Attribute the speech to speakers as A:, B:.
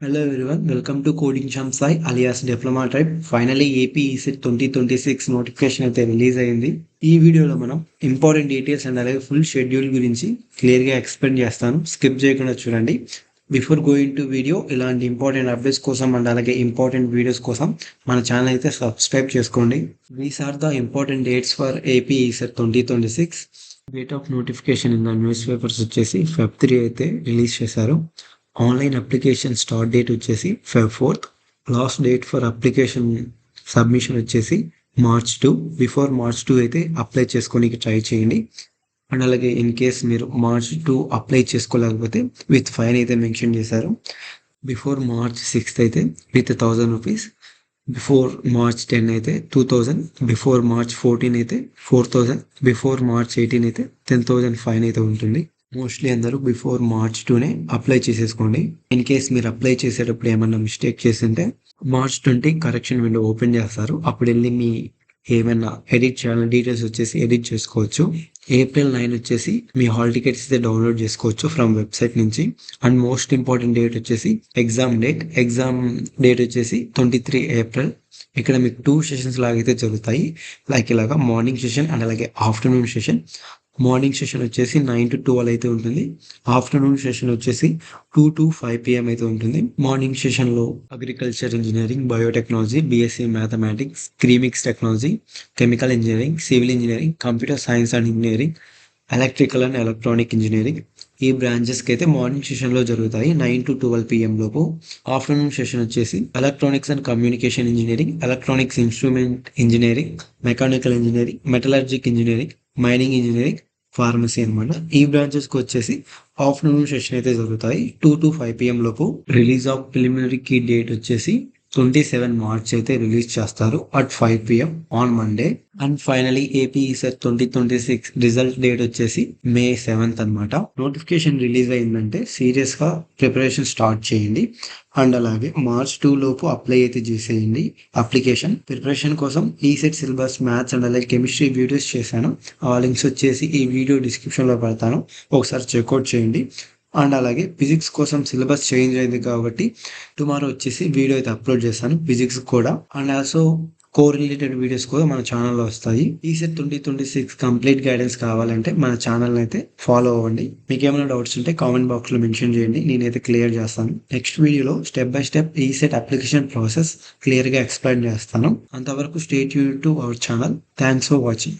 A: Hello everyone, welcome to Coding Shamsai alias Diploma Type. Finally AP ECET 2026 notification అయితే release అయింది. ఈ వీడియోలో మనం ఇంపార్టెంట్ డీటెయిల్స్ అండ్ అలాగే ఫుల్ షెడ్యూల్ గురించి క్లియర్గా ఎక్స్ప్లెయిన్ చేస్తాను. స్కిప్ చేయకుండా చూడండి. బిఫోర్ గోయింగ్ టు వీడియో ఇలాంటి ఇంపార్టెంట్ అప్డేట్స్ కోసం అండ్ అలాగే ఇంపార్టెంట్ వీడియోస్ కోసం మన ఛానల్ అయితే సబ్స్క్రైబ్ చేసుకోండి. These are the important dates for AP ECET 2026. Date of notification in the newspapers వచ్చేసి Feb 3 అయితే రిలీజ్ చేశారు. ఆన్లైన్ అప్లికేషన్ స్టార్ట్ డేట్ వచ్చేసి Feb 4th. Last date for application submission వచ్చేసి March 2. బిఫోర్ March 2 అయితే apply చేసుకోనికి try చేయండి. And అలాగే in case మీరు March 2 అప్లై చేసుకోలేకపోతే విత్ ఫైన్ అయితే మెన్షన్ చేశారు. బిఫోర్ March 6th అయితే విత్ 1000 రూపీస్, బిఫోర్ March 10 అయితే 2000, బిఫోర్ March 14 అయితే 4000, బిఫోర్ March 18 అయితే 10,000 ఫైన్ అయితే ఉంటుంది. మోస్ట్లీ అందరూ బిఫోర్ March 2నే అప్లై చేసేసుకోండి. ఇన్ కేస్ మీరు అప్లై చేసేటప్పుడు ఏమన్నా మిస్టేక్ చేసింటే March 20 కరెక్షన్ విండో ఓపెన్ చేస్తారు. అప్పుడు వెళ్ళి మీ ఏమైనా ఎడిట్ చేయాలని డీటెయిల్స్ వచ్చేసి ఎడిట్ చేసుకోవచ్చు. April 9 వచ్చేసి మీ హాల్ టికెట్స్ అయితే డౌన్లోడ్ చేసుకోవచ్చు ఫ్రమ్ వెబ్సైట్ నుంచి. అండ్ మోస్ట్ ఇంపార్టెంట్ డేట్ వచ్చేసి ఎగ్జామ్ డేట్ వచ్చేసి 23 April. ఇక్కడ మీకు 2 సెషన్స్ లాగైతే జరుగుతాయి. లైక్ ఇలాగా మార్నింగ్ సెషన్ అండ్ అలాగే ఆఫ్టర్నూన్ సెషన్. మార్నింగ్ సెషన్ వచ్చేసి 9 to 12 అయితే ఉంటుంది. ఆఫ్టర్నూన్ సెషన్ వచ్చేసి 2 to 5 PM అయితే ఉంటుంది. మార్నింగ్ సెషన్లో agriculture engineering, biotechnology, BSc mathematics, ceramics technology, chemical engineering, civil engineering, computer science and engineering, electrical and electronic engineering ఈ బ్రాంచెస్కి అయితే మార్నింగ్ సెషన్లో జరుగుతాయి 9 to 12 PM లోపు. ఆఫ్టర్నూన్ సెషన్ వచ్చేసి electronics and communication engineering, electronics instrument engineering, mechanical engineering, metallurgic engineering, mining engineering, pharmacy అనమాట. ఈ బ్రాంచెస్కి వచ్చేసి ఆఫ్టర్నూన్ సెషన్ అయితే జరుగుతాయి 2 to 5 PM లోపు. Release of preliminary key date వచ్చేసి 27 March అయితే రిలీజ్ చేస్తారు at 5 PM on Monday. And finally AP ECET 2026 result date వచ్చేసి May 7th అనమాట. నోటిఫికేషన్ రిలీజ్ అయిందంటే సీరియస్గా ప్రిపరేషన్ స్టార్ట్ చేయండి. అండ్ అలాగే March 2 లోపు అప్లై అయితే చేసేయండి. అప్లికేషన్ ప్రిపరేషన్ కోసం ECET సిలబస్, మ్యాథ్స్ అండ్ అలాగే కెమిస్ట్రీ వీడియోస్ చేశాను. ఆ లింక్స్ వచ్చేసి ఈ వీడియో డిస్క్రిప్షన్లో పెడతాను, ఒకసారి చెక్అవుట్ చేయండి. అండ్ అలాగే ఫిజిక్స్ కోసం సిలబస్ చేంజ్ అయింది కాబట్టి టుమారో వచ్చేసి వీడియో అయితే అప్లోడ్ చేస్తాను ఫిజిక్స్ కూడా. And also core related videos కూడా మన ఛానల్లో వస్తాయి. ECET 2026 కంప్లీట్ గైడెన్స్ కావాలంటే మన ఛానల్ అయితే ఫాలో అవ్వండి. మీకు ఏమైనా డౌట్స్ ఉంటే కామెంట్ బాక్స్లో మెన్షన్ చేయండి, నేనైతే క్లియర్ చేస్తాను. నెక్స్ట్ వీడియోలో step by step ECET application process క్లియర్గా ఎక్స్ప్లెయిన్ చేస్తాను. అంతవరకు stay tuned to our channel. Thanks for watching.